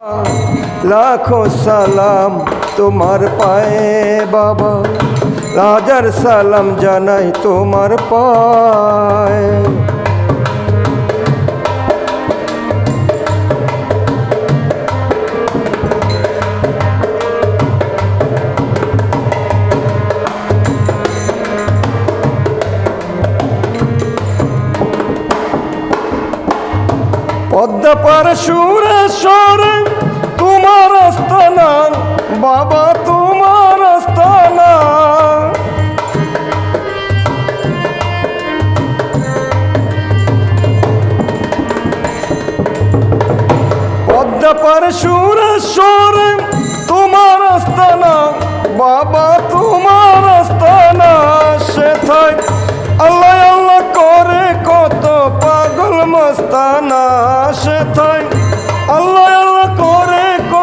লাখো সালাম তোমার পায়ে বাবা, হাজার সালাম জানাই তোমার পায়ে। পদ্মা পার সুরেশ্বরে তোমার আস্তানা বাবা, তোমার আস্তানা। পদ্মা পার সুরেশ্বরে তোমার আস্তানা বাবা, তোমার আস্তানা। সেথায় আল্লাহ আল্লাহ করে কত পাগল মস্তানা, সেথায়